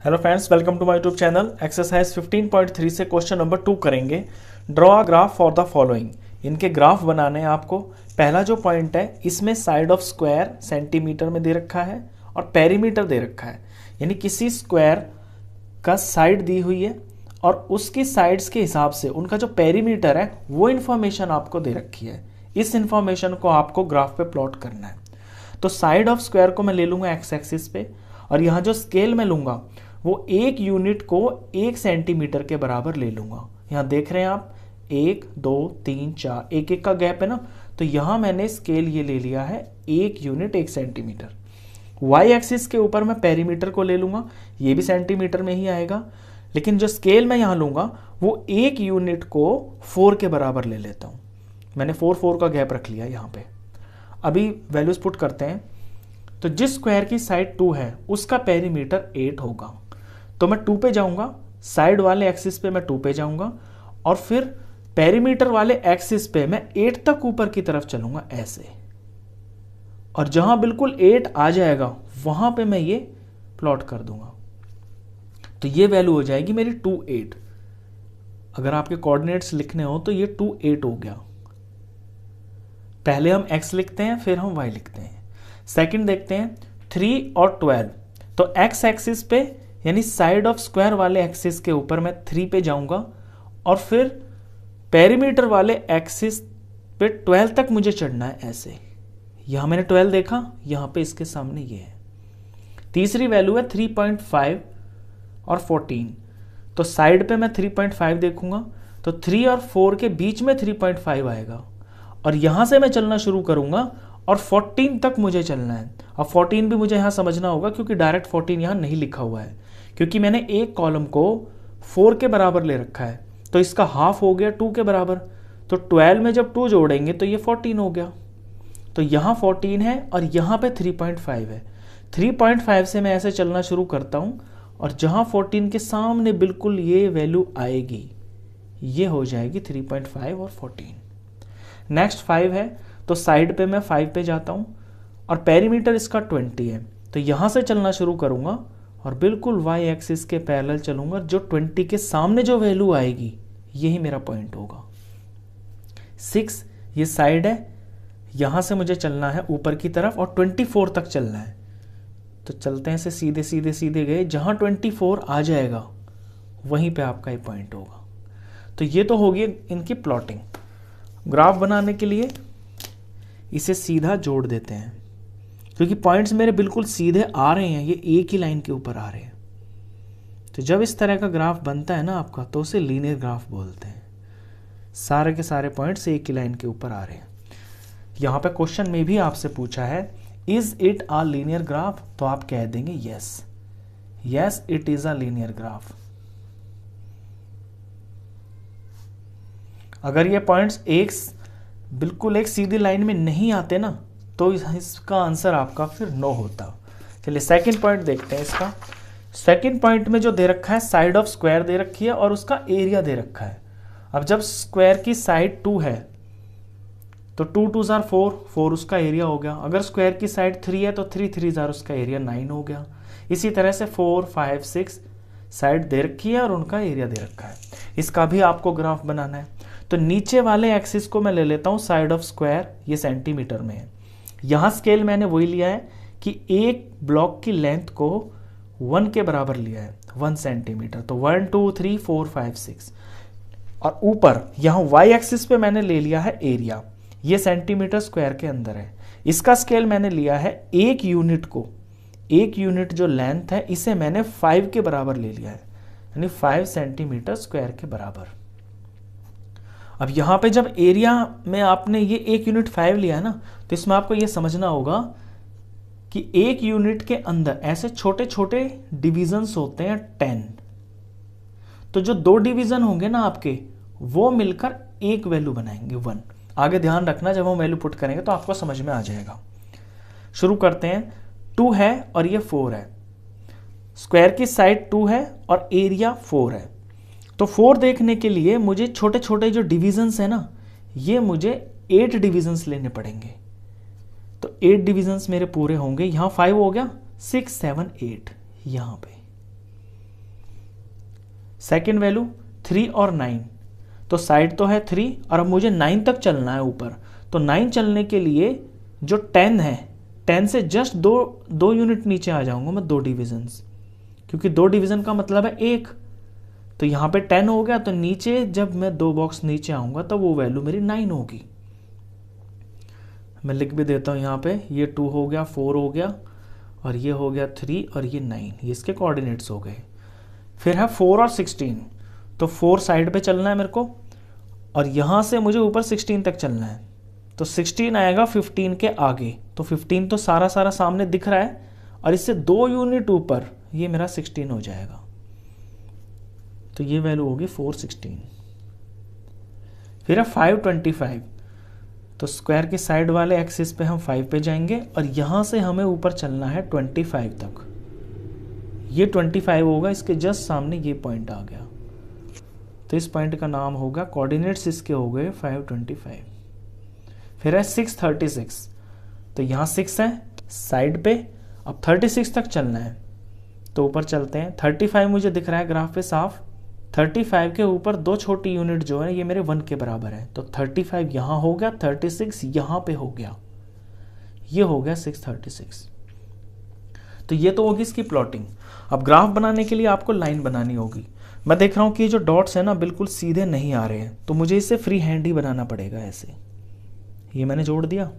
Hello friends, welcome to my YouTube channel. Exercise 15.3 से question number 2 करेंगे। Draw a graph for the following. इनके graph बनाने हैं आपको। पहला जो पॉइंट है, इसमें साइड ऑफ स्क्वायर सेंटीमीटर में दे रखा है और पेरीमीटर दे रखा है, यानी किसी स्क्वायर का साइड दी हुई है और उसकी साइड्स के हिसाब से उनका जो पेरीमीटर है वो इन्फॉर्मेशन आपको दे रखी है। इस इन्फॉर्मेशन को आपको ग्राफ पे प्लॉट करना है। तो साइड ऑफ स्क्वायर को मैं ले लूंगा एक्स एक्सिस पे, और यहाँ जो स्केल में लूंगा वो एक यूनिट को 1 सेंटीमीटर के बराबर ले लूंगा। यहाँ देख रहे हैं आप, 1 2 3 4, एक एक का गैप है ना, तो यहाँ मैंने स्केल ये ले लिया है 1 यूनिट 1 सेंटीमीटर। वाई एक्सिस के ऊपर मैं पेरीमीटर को ले लूंगा, ये भी सेंटीमीटर में ही आएगा, लेकिन जो स्केल मैं यहाँ लूंगा वो 1 यूनिट को 4 के बराबर ले लेता हूँ। मैंने 4 का गैप रख लिया यहाँ पे। अभी वैल्यूज पुट करते हैं। तो जिस स्क्वायर की साइड 2 है उसका पेरीमीटर 8 होगा, तो मैं 2 पे जाऊंगा, साइड वाले एक्सिस पे मैं 2 पे जाऊंगा और फिर पेरीमीटर वाले एक्सिस पे मैं 8 तक ऊपर की तरफ चलूंगा ऐसे, और जहां बिल्कुल 8 आ जाएगा वहां पे मैं ये प्लॉट कर दूंगा। तो ये वैल्यू हो जाएगी मेरी 2 8। अगर आपके कोऑर्डिनेट्स लिखने हो तो ये 2 8 हो गया। पहले हम x लिखते हैं, फिर हम y लिखते हैं। सेकंड देखते हैं 3 और 12। तो x एक्सिस पे यानी साइड ऑफ स्क्वायर वाले एक्सिस के ऊपर मैं 3 पे जाऊंगा और फिर पेरीमीटर वाले एक्सिस पे 12 तक मुझे चढ़ना है ऐसे। यहां मैंने 12 देखा, यहां पे इसके सामने ये है। तीसरी वैल्यू है 3.5 और 14। तो साइड पे मैं 3.5 देखूंगा, तो 3 और 4 के बीच में 3.5 आएगा, और यहां से मैं चलना शुरू करूंगा और 14 तक मुझे चलना है। अब 14 भी मुझे यहां समझना होगा क्योंकि डायरेक्ट 14 यहां नहीं लिखा हुआ है, क्योंकि मैंने एक कॉलम को 4 के बराबर ले रखा है, तो इसका हाफ हो गया 2 के बराबर। तो 12 में जब 2 जोड़ेंगे तो ये 14 हो गया। तो यहाँ 14 है और यहाँ पे 3.5 है। 3.5 से मैं ऐसे चलना शुरू करता हूँ, और जहाँ 14 के सामने बिल्कुल ये वैल्यू आएगी, ये हो जाएगी 3.5 और 14। नेक्स्ट 5 है, तो साइड पे मैं 5 पे जाता हूँ और पेरीमीटर इसका 20 है, तो यहाँ से चलना शुरू करूँगा और बिल्कुल y एक्सिस के पैरेलल चलूंगा। जो 20 के सामने जो वैल्यू आएगी यही मेरा पॉइंट होगा। 6 ये साइड है, यहां से मुझे चलना है ऊपर की तरफ और 24 तक चलना है। तो चलते हैं, से सीधे सीधे सीधे गए, जहां 24 आ जाएगा वहीं पे आपका ये पॉइंट होगा। तो ये तो होगी इनकी प्लॉटिंग। ग्राफ बनाने के लिए इसे सीधा जोड़ देते हैं, क्योंकि पॉइंट्स मेरे बिल्कुल सीधे आ रहे हैं, ये एक ही लाइन के ऊपर आ रहे हैं। तो जब इस तरह का ग्राफ बनता है ना आपका, तो उसे लीनियर ग्राफ बोलते हैं। सारे के सारे पॉइंट्स एक ही लाइन के ऊपर आ रहे हैं। यहां पे क्वेश्चन में भी आपसे पूछा है, is it a linear graph? तो आप कह देंगे yes, yes it is a linear graph. अगर ये पॉइंट्स बिल्कुल एक सीधी लाइन में नहीं आते ना, तो इसका आंसर आपका फिर नो होता। चलिए सेकंड पॉइंट देखते हैं इसका। सेकंड पॉइंट में जो दे रखा है, साइड ऑफ स्क्वायर दे रखी है और उसका एरिया दे रखा है। अब जब स्क्वायर की साइड 2 है तो 2 2 जार 4, 4 उसका एरिया हो गया। अगर स्क्वायर की साइड 3 है तो 3 3 जार उसका एरिया 9 हो गया। इसी तरह से 4 5 6 साइड दे रखी है और उनका एरिया दे रखा है। इसका भी आपको ग्राफ बनाना है। तो नीचे वाले एक्सिस को मैं ले लेता हूं साइड ऑफ स्क्वायर, ये सेंटीमीटर में है। यहां स्केल मैंने वही लिया है कि एक ब्लॉक की लेंथ को 1 के बराबर लिया है, 1 सेंटीमीटर। तो 1 2 3 4 5 6, और ऊपर यहां y एक्सिस पे मैंने ले लिया है एरिया, ये सेंटीमीटर स्क्वायर के अंदर है। इसका स्केल मैंने लिया है 1 यूनिट को, 1 यूनिट जो लेंथ है इसे मैंने 5 के बराबर ले लिया है, यानी 5 सेंटीमीटर स्क्वायर के बराबर। अब यहां पे जब एरिया में आपने ये 1 यूनिट 5 लिया है ना, तो इसमें आपको ये समझना होगा कि 1 यूनिट के अंदर ऐसे छोटे छोटे डिविजन्स होते हैं 10। तो जो 2 डिवीजन होंगे ना आपके, वो मिलकर एक वैल्यू बनाएंगे 1। आगे ध्यान रखना, जब हम वैल्यू पुट करेंगे तो आपको समझ में आ जाएगा। शुरू करते हैं। 2 है और ये 4 है। स्क्वायर की साइड 2 है और एरिया 4 है। तो 4 देखने के लिए मुझे छोटे छोटे जो डिविजन्स है ना, ये मुझे 8 डिविजन्स लेने पड़ेंगे। तो 8 डिविजन्स मेरे पूरे होंगे। यहां 5 हो गया, 6 7 8 यहां पे। सेकेंड वैल्यू 3 और 9, तो साइड तो है 3 और अब मुझे 9 तक चलना है ऊपर। तो 9 चलने के लिए जो 10 है, 10 से जस्ट दो यूनिट नीचे आ जाऊंगा मैं, 2 डिविजन्स, क्योंकि 2 डिवीजन का मतलब है 1। तो यहाँ पे 10 हो गया, तो नीचे जब मैं 2 बॉक्स नीचे आऊंगा तो वो वैल्यू मेरी 9 होगी। मैं लिख भी देता हूँ यहाँ पे, ये 2 हो गया, 4 हो गया, और ये हो गया 3 और ये 9, ये इसके कोऑर्डिनेट्स हो गए। फिर है 4 और 16, तो 4 साइड पे चलना है मेरे को, और यहाँ से मुझे ऊपर 16 तक चलना है। तो 16 आएगा 15 के आगे, तो 15 तो सारा सामने दिख रहा है, और इससे 2 यूनिट ऊपर ये मेरा 16 हो जाएगा। तो ये वैल्यू होगी 416। फिर है 525, तो स्क्वायर के साइड वाले एक्सिस पे हम 5 पे जाएंगे, और यहाँ से हमें ऊपर चलना है 25 तक। ये 25 होगा, इसके जस्ट सामने ये पॉइंट आ गया, तो इस पॉइंट का नाम होगा, कोऑर्डिनेट्स इसके हो गए 525। फिर है 636, तो यहाँ 6 है साइड पे, अब 36 तक चलना है, तो ऊपर चलते हैं। 35 मुझे दिख रहा है ग्राफ पे साफ, 35 के ऊपर 2 छोटी यूनिट जो है ये मेरे 1 के बराबर है, तो 35 यहाँ हो गया, 36 यहाँ पे हो गया, ये हो गया 636। तो ये तो होगी इसकी प्लॉटिंग। अब ग्राफ बनाने के लिए आपको लाइन बनानी होगी। मैं देख रहा हूँ कि ये जो डॉट्स है ना बिल्कुल सीधे नहीं आ रहे हैं, तो मुझे इसे फ्री हैंड ही बनाना पड़ेगा। ऐसे ये मैंने जोड़ दिया,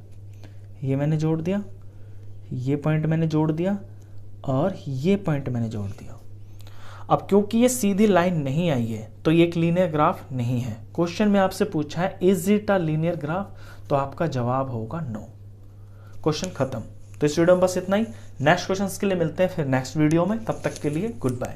ये मैंने जोड़ दिया, ये पॉइंट मैंने जोड़ दिया, और ये पॉइंट मैंने जोड़ दिया। अब क्योंकि ये सीधी लाइन नहीं आई है तो ये एक लीनियर ग्राफ नहीं है। क्वेश्चन में आपसे पूछा है is it a linear graph, तो आपका जवाब होगा नो। क्वेश्चन खत्म। तो इस वीडियो में बस इतना ही। नेक्स्ट क्वेश्चन के लिए मिलते हैं फिर नेक्स्ट वीडियो में, तब तक के लिए गुड बाय।